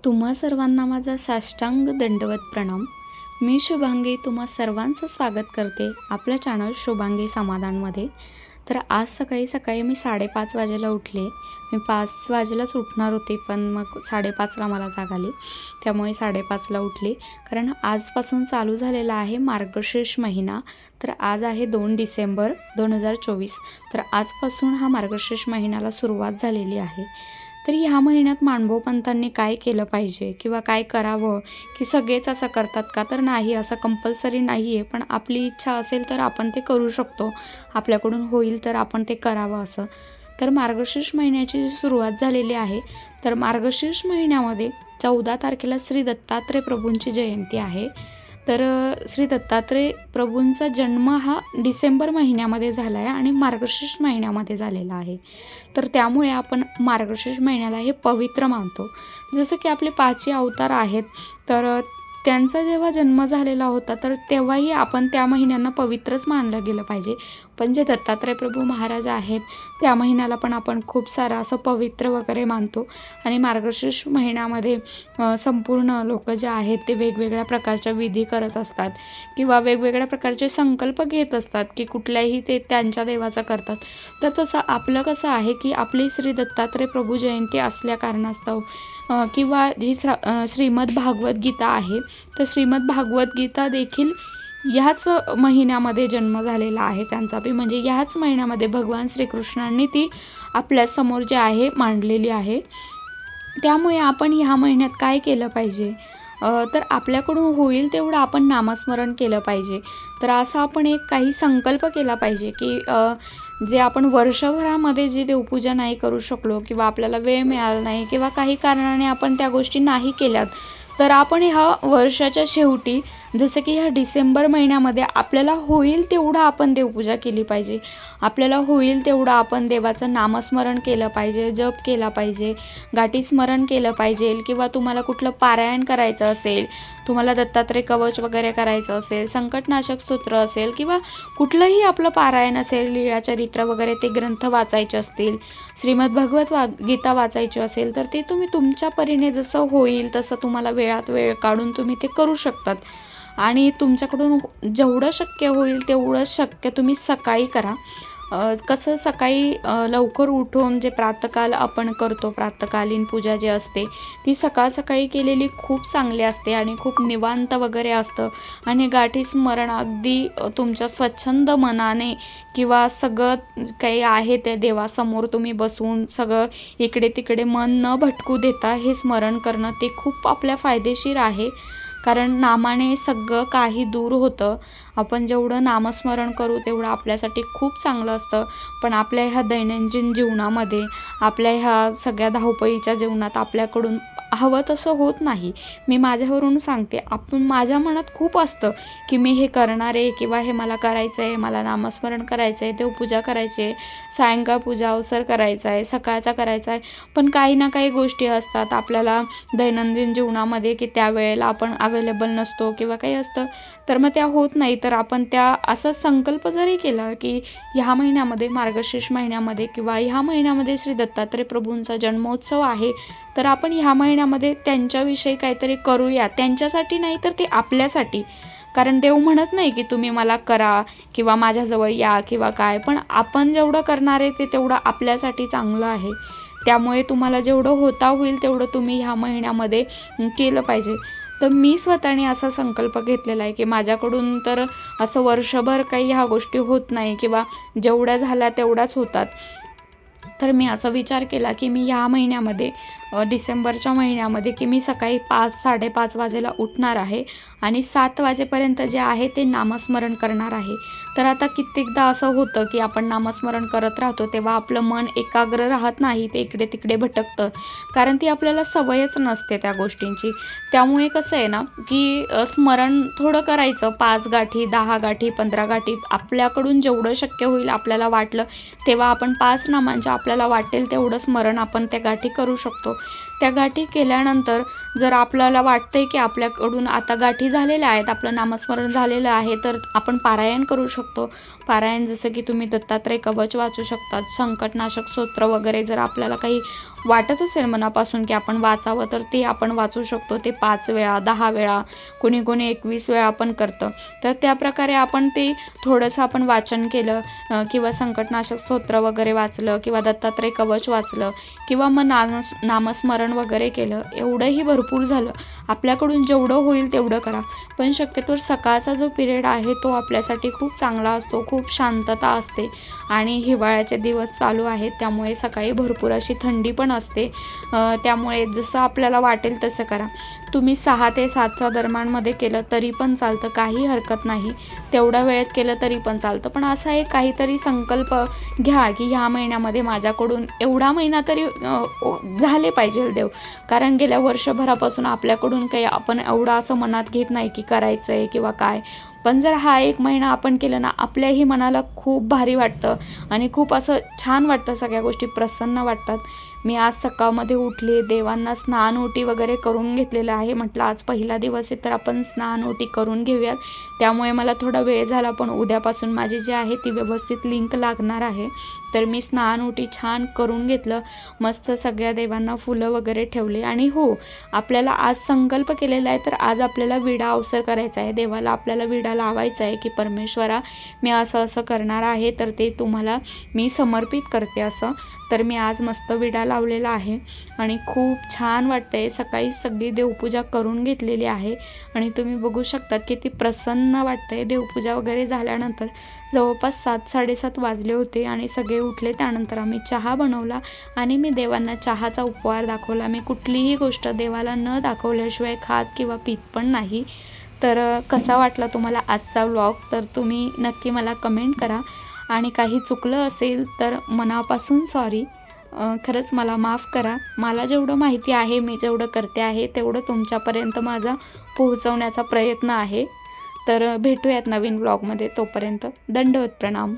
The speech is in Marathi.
तुम्हा सर्वांना माझा साष्टांग दंडवत प्रणाम. मी शुभांगी तुम्हा सर्वांचं स्वागत करते आपल्या चॅनल शुभांगी समाधानमध्ये. तर आज सकाळी सकाळी मी 5:30 वाजेला उठले. मी 5 वाजेलाच उठणार होते, पण मग 5:30ला मला जाग आली, त्यामुळे 5:30ला उठले. कारण आजपासून चालू झालेला आहे मार्गशीर्ष महिना. तर आज आहे 2 डिसेंबर 2024. तर आजपासून हा मार्गशीर्ष महिन्याला सुरुवात झालेली आहे. तर ह्या महिन्यात मानभोवपंतांनी काय केलं पाहिजे किंवा काय करावं, की सगळेच असं करतात का? तर नाही, असं कंपल्सरी नाही आहे. पण आपली इच्छा असेल तर आपण ते करू शकतो, आपल्याकडून होईल तर आपण ते करावं असं. तर मार्गशीर्ष महिन्याची जी सुरुवात झालेली आहे, तर मार्गशीर्ष महिन्यामध्ये 14 तारखेला श्री दत्तात्रय प्रभूंची जयंती आहे. तर श्री दत्तात्रय प्रभूंचा जन्म हा डिसेंबर महिन्यामध्ये झाला आहे आणि मार्गशीर्ष महिन्यामध्ये झालेला आहे. तर त्यामुळे आपण मार्गशीर्ष महिन्याला हे पवित्र मानतो. जसं की आपले 5 अवतार आहेत, तर त्यांचा जेव्हा जन्म झालेला होता तर तेव्हाही आपण त्या महिन्यांना पवित्रच मानलं गेलं पाहिजे. पण जे दत्तात्रय प्रभू महाराज आहेत त्या महिन्याला पण आपण खूप सारं असं पवित्र वगैरे मानतो. आणि मार्गशीर्ष महिन्यामध्ये संपूर्ण लोक जे आहेत ते वेगवेगळ्या प्रकारच्या विधी करत असतात किंवा वेगवेगळ्या प्रकारचे संकल्प घेत असतात की कुठल्याही ते त्यांच्या देवाचा करतात. तर तसं आपलं कसं आहे की आपली श्री दत्तात्रय प्रभू जयंती असल्या कारणास्तव किंवा जी श्रीमद भागवत गीता आहे, तर श्रीमद भागवत गीता देखील ह्याच महिन्यामध्ये जन्म झालेला आहे त्यांचा बी. म्हणजे ह्याच महिन्यामध्ये भगवान श्रीकृष्णांनी ती आपल्यासमोर जे आहे मांडलेली आहे. त्यामुळे आपण ह्या महिन्यात काय केलं पाहिजे, तर आपल्याकडून होईल तेवढं आपण नामस्मरण केलं पाहिजे. तर असा आपण एक काही संकल्प केला पाहिजे की जे आपण वर्षभरामध्ये जे देवपूजा नाही करू शकलो किंवा आपल्याला वेळ मिळाला नाही किंवा काही कारणाने आपण त्या गोष्टी नाही केल्यात, तर आपण ह्या वर्षाच्या शेवटी जसं की ह्या डिसेंबर महिन्यामध्ये आपल्याला होईल तेवढं आपण देवपूजा केली पाहिजे. आपल्याला होईल तेवढं आपण देवाचं नामस्मरण केलं पाहिजे, जप केला पाहिजे, गाठी स्मरण केलं पाहिजे. किंवा तुम्हाला कुठलं पारायण करायचं असेल, तुम्हाला दत्तात्रय कवच वगैरे करायचं असेल, संकटनाशक स्तोत्र असेल किंवा कुठलंही आपलं पारायण असेल, लीळाचरित्र वगैरे ते ग्रंथ वाचायचे असतील, श्रीमद भगवत गीता वाचायची असेल, तर ते तुम्ही तुमच्या परीने जसं होईल तसं तुम्हाला वेळात वेळ काढून तुम्ही ते करू शकतात. आणि तुमच्याकडून जेवढं शक्य होईल तेवढं शक्य तुम्ही सकाळी करा. कसं सकाळी लवकर उठून जे प्रातःकाल आपण करतो, प्रातःकालीन पूजा जी असते ती सकाळी केलेली खूप चांगली असते आणि खूप निवांत वगैरे असतं. आणि गाठी स्मरण अगदी तुमच्या स्वच्छंद मनाने किंवा सगळं काही आहे ते देवासमोर तुम्ही बसून सगळं इकडे तिकडे मन न भटकू देता हे स्मरण करणं ते खूप आपल्या फायदेशीर आहे. कारण नामाने सगळं काही दूर होतं. आपण जेवढं नामस्मरण करू तेवढं आपल्यासाठी खूप चांगलं असतं. पण आपल्या ह्या दैनंदिन जीवनामध्ये, आपल्या ह्या सगळ्या धावपळीच्या जीवनात आपल्याकडून हवं तसं होत नाही. मी माझ्यावरून सांगते, माझ्या मनात खूप असतं की मी हे करणार आहे किंवा हे मला करायचं आहे, मला नामस्मरण करायचं आहे, देवपूजा करायची आहे, सायंकाळ पूजा अवसर करायचा आहे, सकाळचा करायचा आहे. पण काही ना काही गोष्टी असतात आपल्याला दैनंदिन जीवनामध्ये की त्यावेळेला आपण अवेलेबल नसतो किंवा काही असतं, तर मग त्या होत नाही. तर आपण त्या असा संकल्प जरी केला की ह्या महिन्यामध्ये, मार्गशीर्ष महिन्यामध्ये किंवा ह्या महिन्यामध्ये श्री दत्तात्रय प्रभूंचा जन्मोत्सव आहे, तर आपण ह्या महिन्यामध्ये त्यांच्याविषयी काहीतरी करूया. त्यांच्यासाठी नाही तर ते आपल्यासाठी. कारण देव म्हणत नाही की तुम्ही मला करा किंवा माझ्याजवळ या किंवा काय, पण आपण जेवढं करणार आहे ते तेवढं आपल्यासाठी चांगलं आहे. त्यामुळे तुम्हाला जेवढं होता होईल तेवढं तुम्ही ह्या महिन्यामध्ये केलं पाहिजे. तर मी स्वतःने असा संकल्प घेतलेला आहे की माझ्याकडून तर असं वर्षभर काही ह्या गोष्टी होत नाही किंवा जेवढ्या झाल्या तेवढ्याच होतात. तर मी असा विचार केला की मी ह्या महिन्यामध्ये, डिसेंबरच्या महिन्यामध्ये, की मी सकाळी 5-5:30 वाजेला उठणार आहे आणि 7 वाजेपर्यंत जे आहे ते नामस्मरण करणार आहे. तर आता कित्येकदा असं होतं की आपण नामस्मरण करत राहतो तेव्हा आपलं मन एकाग्र राहत नाही, ते इकडे तिकडे भटकतं. कारण ती आपल्याला सवयच नसते त्या गोष्टींची. त्यामुळे कसं आहे ना की स्मरण थोडं करायचं, 5 गाठी, 10 गाठी, 15 गाठी, आपल्याकडून जेवढं शक्य होईल आपल्याला वाटलं तेव्हा आपण 5 नामांच्या आपल्याला वाटेल तेवढं स्मरण आपण त्या गाठी करू शकतो. त्या गाठी केल्यानंतर जर आपल्याला वाटतंय की आपल्याकडून आता गाठी झालेल्या आहेत, आपलं नामस्मरण झालेलं आहे, तर आपण पारायण करू शकतो. पारायण जसं की तुम्ही दत्तात्रय कवच वाचू शकतात, संकटनाशक स्तोत्र वगैरे जर आपल्याला काही वाटत असेल मनापासून की आपण वाचावं तर ते आपण वाचू शकतो. ते 5 वेळा, 10 वेळा, कोणी कोणी 21 वेळा पण करतं. तर त्याप्रकारे आपण ते थोडंसं आपण वाचन केलं किंवा संकटनाशक स्तोत्र वगैरे वाचलं किंवा दत्तात्रय कवच वाचलं किंवा मग नामस्मरण वगैरे केलं, एवढंही भरपूर झालं. आपल्याकडून जेवढं होईल तेवढं करा. पण शक्यतो सकाळचा जो पिरियड आहे तो आपल्यासाठी खूप चांगला असतो, खूप शांतता असते आणि हिवाळ्याचे दिवस चालू आहेत त्यामुळे सकाळी भरपूर अशी थंडी पण असते. त्यामुळे जसं आपल्याला वाटेल तसं करा. तुम्ही 6 ते 7च्या दरम्यानमध्ये केलं तरी पण चालतं, काही हरकत नाही. तेवढ्या वेळेत केलं तरी पण चालतं. पण असा एक काहीतरी संकल्प घ्या की ह्या महिन्यामध्ये माझ्याकडून एवढा महिना तरी झाले पाहिजे देव. कारण गेल्या वर्षभरापासून आपल्याकडून काही आपण एवढं असं मनात घेत नाही की करायचं आहे किंवा काय. पण जर हा 1 महिना आपण केलं ना, आपल्याही मनाला खूप भारी वाटतं आणि खूप असं छान वाटतं, सगळ्या गोष्टी प्रसन्न वाटतात. मी आज सकाळमध्ये उठले, देवांना स्नान ओटी वगैरे करून घेतलेलं आहे. म्हटलं आज पहिला दिवस आहे तर आपण स्नान ओटी करून घेऊयात. त्यामुळे मला थोडा वेळ झाला, पण उद्यापासून माझी जी आहे ती व्यवस्थित लिंक लागणार आहे. तर मी स्नान ओटी छान करून घेतलं. मस्त सगळ्या देवांना फुलं वगैरे ठेवले आणि हो, आपल्याला आज संकल्प केलेला आहे तर आज आपल्याला विडा अवसर करायचा आहे. देवाला आपल्याला विडा लावायचा आहे की परमेश्वरा, मी असं असं करणार आहे तर ते तुम्हाला मी समर्पित करते असं. तर मी आज मस्त विडा लावलेला आहे आणि खूप छान वाटतंय. सकाळी सगळी देवपूजा करून घेतलेली आहे आणि तुम्ही बघू शकतात किती प्रसन्न वाटतंय. देवपूजा वगैरे झाल्यानंतर जवळपास 7-7:30 वाजले होते आणि सगळे उठले. त्यानंतर आम्ही चहा बनवला आणि मी देवांना चहाचा उपहार दाखवला. मी कुठलीही गोष्ट देवाला न दाखवल्याशिवाय खात किंवा पीत पण नाही. तर कसा वाटला तुम्हाला आजचा व्लॉग तर तुम्ही नक्की मला कमेंट करा आणि काही चुकलं असेल तर मनापासून सॉरी. खरंच मला माफ करा. मला जेवढं माहिती आहे, मी जेवढं करते आहे तेवढं तुमच्यापर्यंत माझा पोहोचवण्याचा प्रयत्न आहे. तर भेटूयात नवीन व्लॉगमध्ये. तोपर्यंत दंडवत प्रणाम.